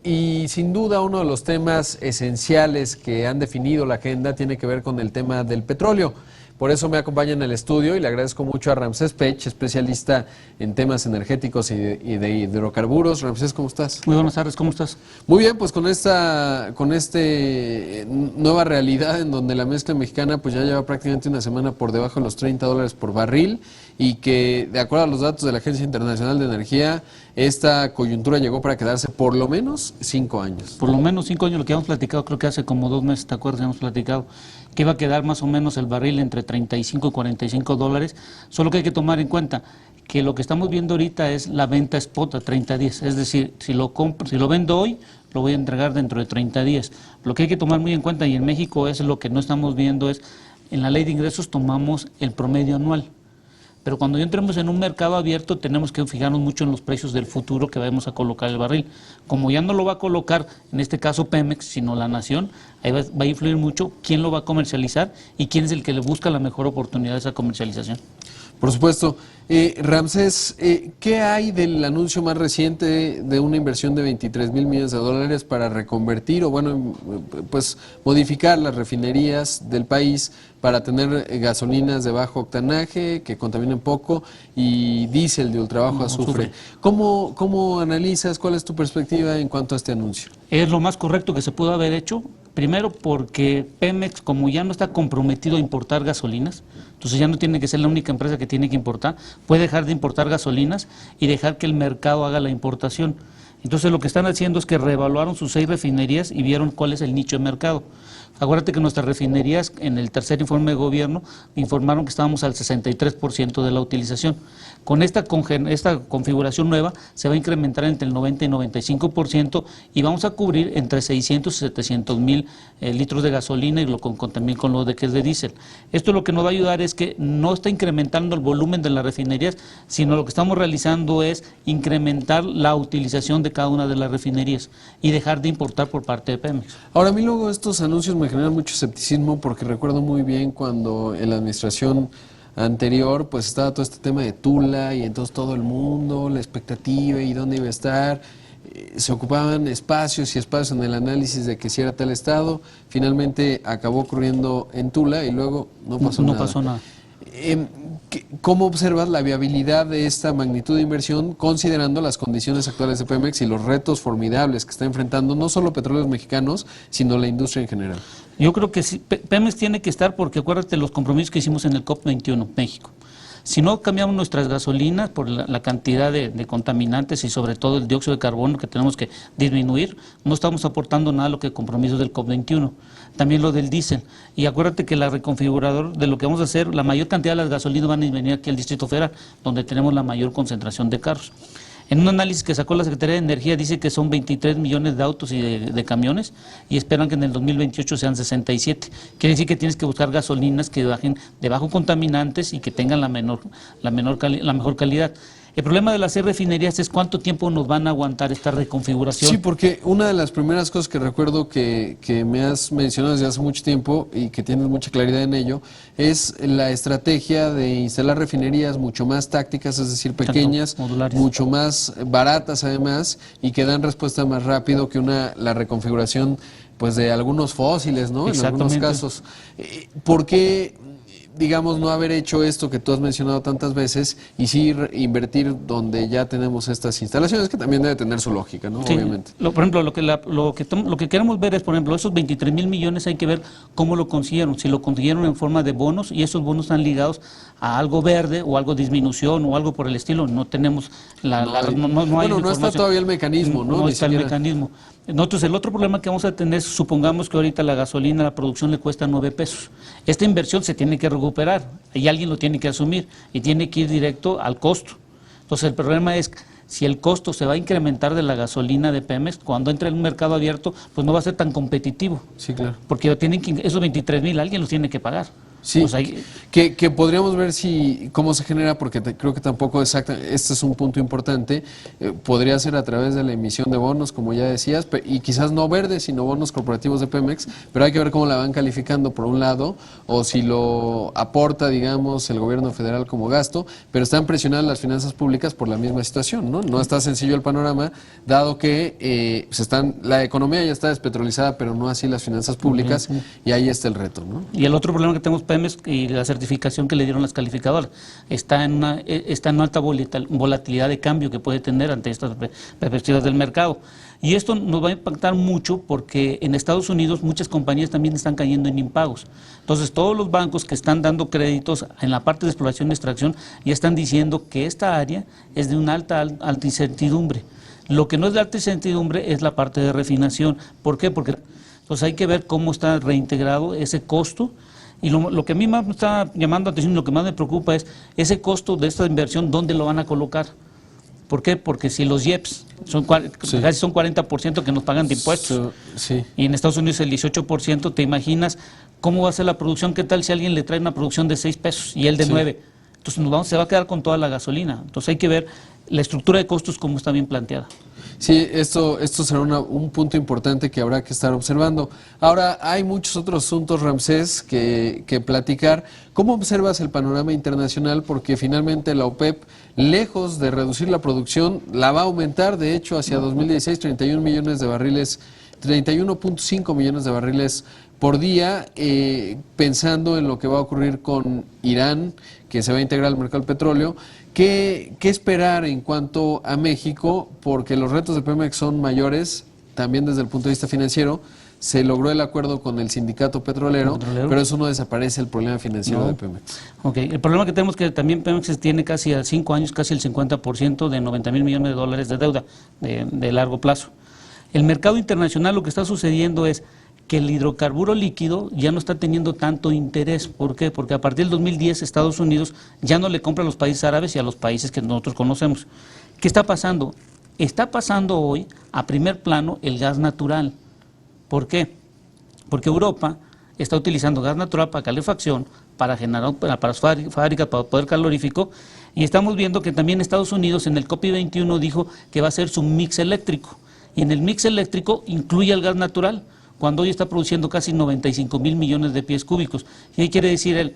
Y sin duda uno de los temas esenciales que han definido la agenda tiene que ver con el tema del petróleo. Por eso me acompaña en el estudio y le agradezco mucho a Ramsés Pech, especialista en temas energéticos y de hidrocarburos. Ramsés, ¿cómo estás? Muy buenas tardes, ¿cómo estás? Muy bien, pues con nueva realidad en donde la mezcla mexicana pues ya lleva prácticamente una semana por debajo de los $30 por barril y que de acuerdo a los datos de la Agencia Internacional de Energía, esta coyuntura llegó para quedarse por lo menos 5 años. Por lo menos 5 años, lo que habíamos platicado, creo que hace como 2 meses, ¿te acuerdas? Habíamos platicado que iba a quedar más o menos el barril entre 35 y $45, solo que hay que tomar en cuenta que lo que estamos viendo ahorita es la venta spot a 30 días, es decir, si lo vendo hoy, lo voy a entregar dentro de 30 días. Lo que hay que tomar muy en cuenta, y en México es lo que no estamos viendo, es en la ley de ingresos tomamos el promedio anual. Pero cuando ya entremos en un mercado abierto tenemos que fijarnos mucho en los precios del futuro que vamos a colocar el barril. Como ya no lo va a colocar, en este caso Pemex, sino la nación, ahí va a influir mucho quién lo va a comercializar y quién es el que le busca la mejor oportunidad de esa comercialización. Por supuesto. Ramsés, ¿qué hay del anuncio más reciente de una inversión de 23,000 millones de dólares para reconvertir o pues modificar las refinerías del país para tener gasolinas de bajo octanaje que contaminen poco y diésel de ultra bajo azufre? ¿Cómo analizas? ¿Cuál es tu perspectiva en cuanto a este anuncio? Es lo más correcto que se pudo haber hecho. Primero porque Pemex, como ya no está comprometido a importar gasolinas, entonces ya no tiene que ser la única empresa que tiene que importar, puede dejar de importar gasolinas y dejar que el mercado haga la importación. Entonces lo que están haciendo es que reevaluaron sus 6 refinerías y vieron cuál es el nicho de mercado. Acuérdate que nuestras refinerías, en el tercer informe de gobierno, informaron que estábamos al 63% de la utilización. Con esta configuración nueva se va a incrementar entre el 90 y 95% y vamos a cubrir entre 600 y 700 mil litros de gasolina y también con lo de que es de diésel. Esto lo que nos va a ayudar es que no está incrementando el volumen de las refinerías, sino lo que estamos realizando es incrementar la utilización de cada una de las refinerías y dejar de importar por parte de Pemex. Ahora, a mí luego estos anuncios me generan mucho escepticismo porque recuerdo muy bien cuando en la administración anterior pues estaba todo este tema de Tula y entonces todo el mundo, la expectativa y dónde iba a estar, se ocupaban espacios y espacios en el análisis de que si era tal estado, finalmente acabó ocurriendo en Tula y luego no pasó nada. No pasó nada. ¿Cómo observas la viabilidad de esta magnitud de inversión considerando las condiciones actuales de Pemex y los retos formidables que está enfrentando no solo Petróleos Mexicanos, sino la industria en general? Yo creo que sí, Pemex tiene que estar porque acuérdate los compromisos que hicimos en el COP21, México. Si no cambiamos nuestras gasolinas por la cantidad de contaminantes y sobre todo el dióxido de carbono que tenemos que disminuir, no estamos aportando nada a lo que compromisos del COP21. También lo del diésel. Y acuérdate que la reconfigurador de lo que vamos a hacer, la mayor cantidad de las gasolinas van a venir aquí al Distrito Federal, donde tenemos la mayor concentración de carros. En un análisis que sacó la Secretaría de Energía dice que son 23 millones de autos y de camiones y esperan que en el 2028 sean 67. Quiere decir que tienes que buscar gasolinas que bajen de bajo contaminantes y que tengan la mejor calidad. El problema de las refinerías es cuánto tiempo nos van a aguantar esta reconfiguración. Sí, porque una de las primeras cosas que recuerdo que me has mencionado desde hace mucho tiempo y que tienes mucha claridad en ello es la estrategia de instalar refinerías mucho más tácticas, es decir, pequeñas, mucho más baratas además y que dan respuesta más rápido que la reconfiguración pues de algunos fósiles, ¿no? En algunos casos. ¿Por qué, digamos, no haber hecho esto que tú has mencionado tantas veces y sí invertir donde ya tenemos estas instalaciones, que también debe tener su lógica, ¿no? Sí, obviamente. Por ejemplo, lo que queremos ver es, por ejemplo, esos 23,000 millones hay que ver cómo lo consiguieron, si lo consiguieron en forma de bonos y esos bonos están ligados a algo verde o algo disminución o algo por el estilo. No tenemos no está todavía el mecanismo, ¿no? No está el mecanismo. Nosotros el otro problema que vamos a tener, supongamos que ahorita la gasolina, la producción le cuesta 9 pesos. Esta inversión se tiene que recuperar y alguien lo tiene que asumir y tiene que ir directo al costo. Entonces el problema es si el costo se va a incrementar de la gasolina de Pemex, cuando entre en un mercado abierto, pues no va a ser tan competitivo. Sí, claro. Porque esos 23,000 alguien los tiene que pagar. Sí, O sea, que podríamos ver si cómo se genera, porque creo que tampoco exacta, este es un punto importante, podría ser a través de la emisión de bonos, como ya decías, y quizás no verdes, sino bonos corporativos de Pemex, pero hay que ver cómo la van calificando por un lado, o si lo aporta, digamos, el gobierno federal como gasto, pero están presionadas las finanzas públicas por la misma situación, ¿no? No está sencillo el panorama, dado que la economía ya está despetrolizada, pero no así las finanzas públicas, y ahí está el reto, ¿no? y el otro problema que tenemos Pemex y la certificación que le dieron las calificadoras está en una alta volatilidad de cambio que puede tener ante estas perspectivas del mercado. Y esto nos va a impactar mucho porque en Estados Unidos muchas compañías también están cayendo en impagos. Entonces todos los bancos que están dando créditos en la parte de exploración y extracción ya están diciendo que esta área es de una alta incertidumbre. Lo que no es de alta incertidumbre es la parte de refinación. ¿Por qué? Porque entonces hay que ver cómo está reintegrado ese costo. Y lo que a mí más me está llamando la atención, lo que más me preocupa es ese costo de esta inversión, ¿dónde lo van a colocar? ¿Por qué? Porque si los IEPS casi son 40% que nos pagan de impuestos, y en Estados Unidos el 18%, ¿te imaginas cómo va a ser la producción? ¿Qué tal si alguien le trae una producción de 6 pesos y él de 9? Entonces se va a quedar con toda la gasolina. Entonces hay que ver la estructura de costos cómo está bien planteada. Sí, esto será un punto importante que habrá que estar observando. Ahora, hay muchos otros asuntos, Ramsés, que platicar. ¿Cómo observas el panorama internacional? Porque finalmente la OPEP, lejos de reducir la producción, la va a aumentar. De hecho, hacia 2016, 31 millones de barriles, 31.5 millones de barriles por día, pensando en lo que va a ocurrir con Irán, que se va a integrar al mercado del petróleo. ¿Qué esperar en cuanto a México? Porque los retos de Pemex son mayores, también desde el punto de vista financiero. Se logró el acuerdo con el sindicato petrolero, pero eso no desaparece el problema financiero de Pemex. Ok, el problema que tenemos es que también Pemex tiene casi a 5 años, casi el 50% de 90,000 millones de dólares de deuda de largo plazo. El mercado internacional, lo que está sucediendo es que el hidrocarburo líquido ya no está teniendo tanto interés. ¿Por qué? Porque a partir del 2010 Estados Unidos ya no le compra a los países árabes y a los países que nosotros conocemos. ¿Qué está pasando? Está pasando hoy a primer plano el gas natural. ¿Por qué? Porque Europa está utilizando gas natural para calefacción, para generar para fábricas, para poder calorífico, y estamos viendo que también Estados Unidos en el COP21 dijo que va a ser su mix eléctrico, y en el mix eléctrico incluye el gas natural, cuando hoy está produciendo casi 95,000 millones de pies cúbicos. Y ahí quiere decir él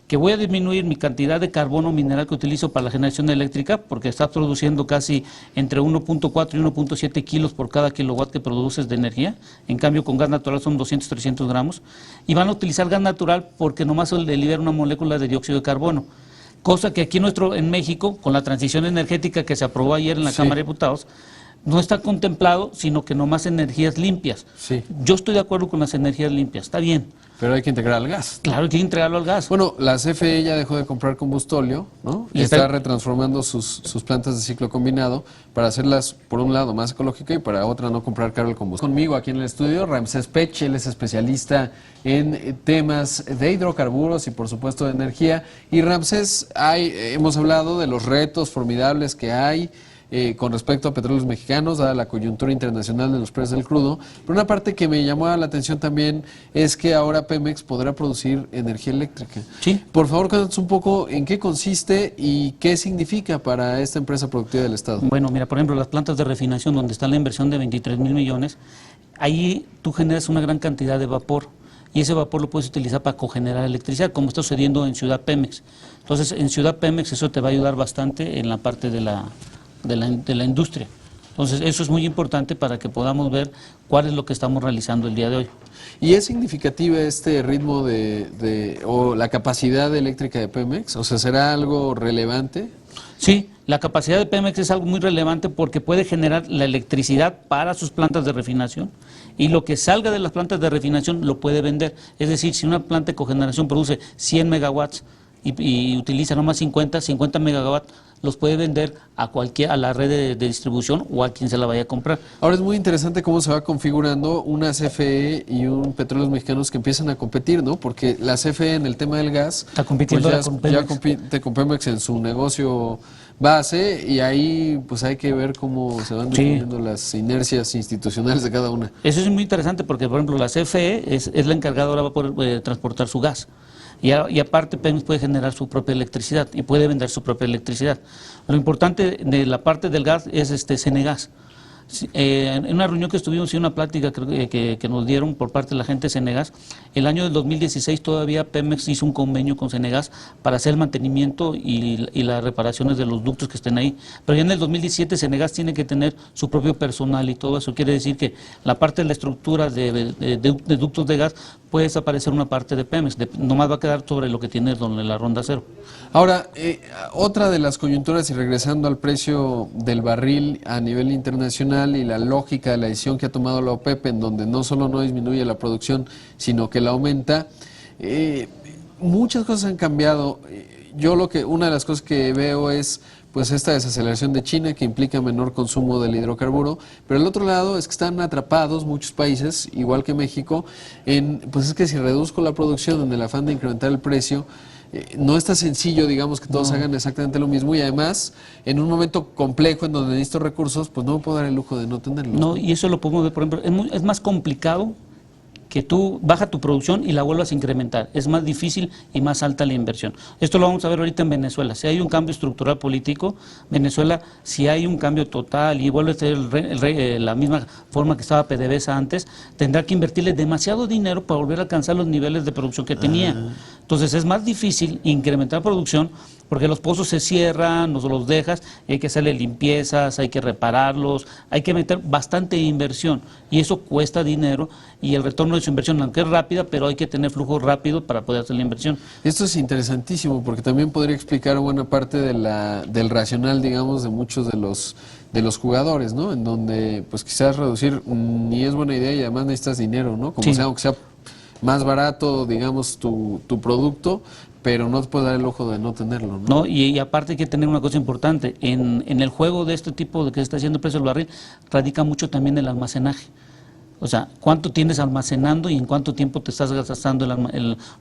que voy a disminuir mi cantidad de carbono mineral que utilizo para la generación eléctrica, porque está produciendo casi entre 1.4 y 1.7 kilos por cada kilowatt que produces de energía. En cambio, con gas natural son 200, 300 gramos. Y van a utilizar gas natural porque nomás le libera una molécula de dióxido de carbono. Cosa que aquí en México, con la transición energética que se aprobó ayer en la Cámara de Diputados, no está contemplado, sino que nomás energías limpias. Yo estoy de acuerdo con las energías limpias, está bien. Pero hay que integrar al gas. Claro, hay que integrarlo al gas. Bueno, la CFE ya dejó de comprar combustóleo, ¿no? Y está retransformando sus plantas de ciclo combinado para hacerlas, por un lado, más ecológicas y para otra no comprar caro el combustible. Conmigo aquí en el estudio, Ramsés Pech, él es especialista en temas de hidrocarburos y por supuesto de energía. Y Ramsés, hemos hablado de los retos formidables que hay con respecto a petróleos mexicanos, dada la coyuntura internacional de los precios del crudo. Pero una parte que me llamó la atención también es que ahora Pemex podrá producir energía eléctrica. Sí. Por favor, cuéntanos un poco en qué consiste y qué significa para esta empresa productiva del Estado. Bueno, mira, por ejemplo, las plantas de refinación, donde está la inversión de 23,000 millones, ahí tú generas una gran cantidad de vapor. Y ese vapor lo puedes utilizar para cogenerar electricidad, como está sucediendo en Ciudad Pemex. Entonces, en Ciudad Pemex eso te va a ayudar bastante en la parte de la industria. Entonces, eso es muy importante para que podamos ver cuál es lo que estamos realizando el día de hoy. ¿Y es significativa este ritmo o la capacidad eléctrica de Pemex? O sea, ¿será algo relevante? Sí, la capacidad de Pemex es algo muy relevante porque puede generar la electricidad para sus plantas de refinación y lo que salga de las plantas de refinación lo puede vender. Es decir, si una planta de cogeneración produce 100 megawatts y utiliza nomás 50 megawatts, los puede vender a la red de distribución o a quien se la vaya a comprar. Ahora es muy interesante cómo se va configurando una CFE y un Petróleos Mexicanos que empiezan a competir, ¿no? Porque la CFE en el tema del gas está compitiendo pues con Pemex. Ya compite con Pemex en su negocio base y ahí pues hay que ver cómo se van definiendo las inercias institucionales de cada una. Eso es muy interesante porque, por ejemplo, la CFE es la encargada ahora va a poder transportar su gas. Y aparte Pemex puede generar su propia electricidad y puede vender su propia electricidad. Lo importante de la parte del gas es Cenegas. En una reunión que estuvimos y una plática que nos dieron por parte de la gente de Cenegas, el año del 2016 todavía Pemex hizo un convenio con Cenegas para hacer el mantenimiento y las reparaciones de los ductos que estén ahí. Pero ya en el 2017 Cenegas tiene que tener su propio personal y todo eso. Quiere decir que la parte de la estructura de ductos de gas puede desaparecer una parte de Pemex, nomás va a quedar sobre lo que tiene la ronda cero. Ahora, otra de las coyunturas, y regresando al precio del barril a nivel internacional y la lógica de la decisión que ha tomado la OPEP, en donde no solo no disminuye la producción, sino que la aumenta, muchas cosas han cambiado. Una de las cosas que veo es pues esta desaceleración de China, que implica menor consumo del hidrocarburo, pero el otro lado es que están atrapados muchos países, igual que México, pues es que si reduzco la producción en el afán de incrementar el precio, no es tan sencillo, digamos, que todos hagan exactamente lo mismo, y además, en un momento complejo en donde necesito recursos, pues no me puedo dar el lujo de no tenerlos. No, y eso lo podemos ver, por ejemplo, es más complicado que tú baja tu producción y la vuelvas a incrementar. Es más difícil y más alta la inversión. Esto lo vamos a ver ahorita en Venezuela. Si hay un cambio estructural político, Venezuela, si hay un cambio total y vuelve a ser la misma forma que estaba PDVSA antes, tendrá que invertirle demasiado dinero para volver a alcanzar los niveles de producción que tenía. Entonces es más difícil incrementar producción porque los pozos se cierran, no los dejas, y hay que hacerle limpiezas, hay que repararlos, hay que meter bastante inversión y eso cuesta dinero y el retorno de su inversión, aunque es rápida, pero hay que tener flujo rápido para poder hacer la inversión. Esto es interesantísimo porque también podría explicar buena parte del racional, digamos, de muchos de los jugadores, ¿no? En donde pues quizás reducir ni es buena idea y además necesitas dinero, ¿no? Como sea, aunque sea más barato, digamos, tu producto, pero no te puedes dar el lujo de no tenerlo, ¿no? No, y aparte hay que tener una cosa importante, en el juego de este tipo de que se está haciendo el precio del barril, radica mucho también el almacenaje. O sea, cuánto tienes almacenando y en cuánto tiempo te estás gastando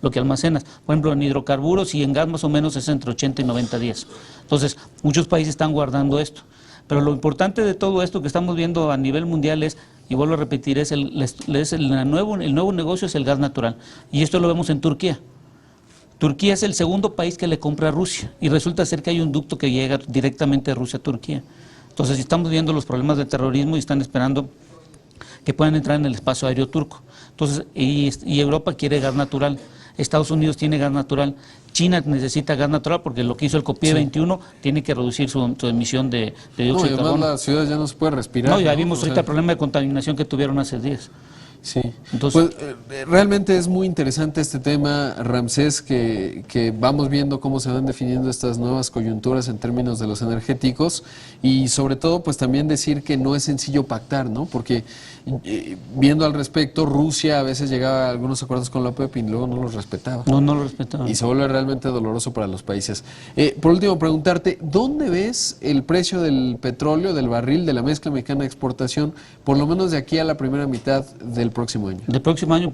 lo que almacenas. Por ejemplo, en hidrocarburos y en gas más o menos es entre 80 y 90 días. Entonces, muchos países están guardando esto. Pero lo importante de todo esto que estamos viendo a nivel mundial es, y vuelvo a repetir, el nuevo negocio es el gas natural. Y esto lo vemos en Turquía. Turquía es el segundo país que le compra a Rusia y resulta ser que hay un ducto que llega directamente de Rusia a Turquía. Entonces estamos viendo los problemas de terrorismo y están esperando que puedan entrar en el espacio aéreo turco. Entonces, y Europa quiere gas natural, Estados Unidos tiene gas natural, China necesita gas natural porque lo que hizo el COPIE 21 tiene que reducir su emisión de dióxido de carbono. Las ciudades ya no se puede respirar. No, ya vimos ahorita el problema de contaminación que tuvieron hace días. Sí, entonces, pues realmente es muy interesante este tema, Ramsés, que vamos viendo cómo se van definiendo estas nuevas coyunturas en términos de los energéticos y sobre todo pues también decir que no es sencillo pactar, ¿no? Porque viendo al respecto, Rusia a veces llegaba a algunos acuerdos con la OPEP y luego no los respetaba. No lo respetaba. Y se vuelve realmente doloroso para los países. Por último, preguntarte, ¿dónde ves el precio del petróleo, del barril, de la mezcla mexicana de exportación, por lo menos de aquí a la primera mitad del próximo año? Del próximo año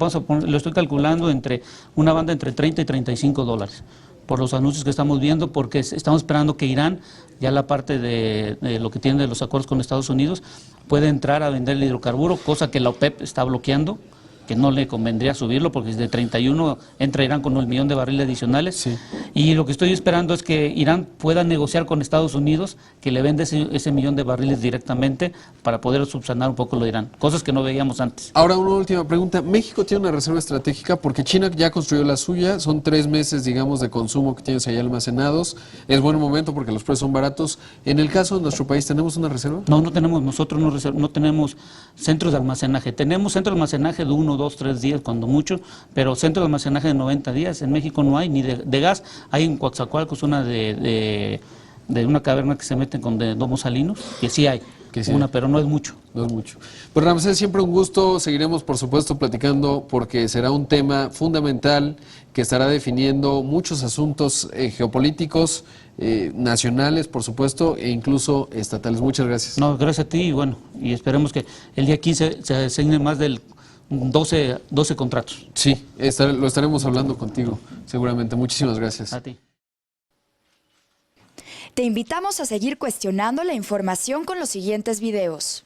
lo estoy calculando entre una banda entre 30 y 35 dólares por los anuncios que estamos viendo, porque estamos esperando que Irán, ya la parte de lo que tiene de los acuerdos con Estados Unidos, puede entrar a vender el hidrocarburo, cosa que la OPEP está bloqueando, que no le convendría subirlo porque desde 31 entra Irán con 1 millón de barriles adicionales. Sí. Y lo que estoy esperando es que Irán pueda negociar con Estados Unidos que le venda ese millón de barriles directamente para poder subsanar un poco lo de Irán, cosas que no veíamos antes. Ahora una última pregunta, ¿México tiene una reserva estratégica? Porque China ya construyó la suya, son 3 meses, digamos, de consumo que tienes ahí almacenados, es buen momento porque los precios son baratos. En el caso de nuestro país, ¿tenemos una reserva? No, no tenemos, nosotros no tenemos centros de almacenaje, tenemos centros de almacenaje de 1, 2, 3 días cuando mucho, pero centro de almacenaje de 90 días, en México no hay, ni de gas, hay en Coatzacoalcos una de una caverna que se meten con de domos salinos, que sí hay, pero no es mucho. No es mucho. Pues Ramsés, siempre un gusto, seguiremos por supuesto platicando porque será un tema fundamental que estará definiendo muchos asuntos geopolíticos, nacionales por supuesto e incluso estatales. Muchas gracias. No, gracias a ti y bueno, y esperemos que el día 15 se asignen más del 12 contratos. Sí, lo estaremos hablando contigo, seguramente. Muchísimas gracias. A ti. Te invitamos a seguir cuestionando la información con los siguientes videos.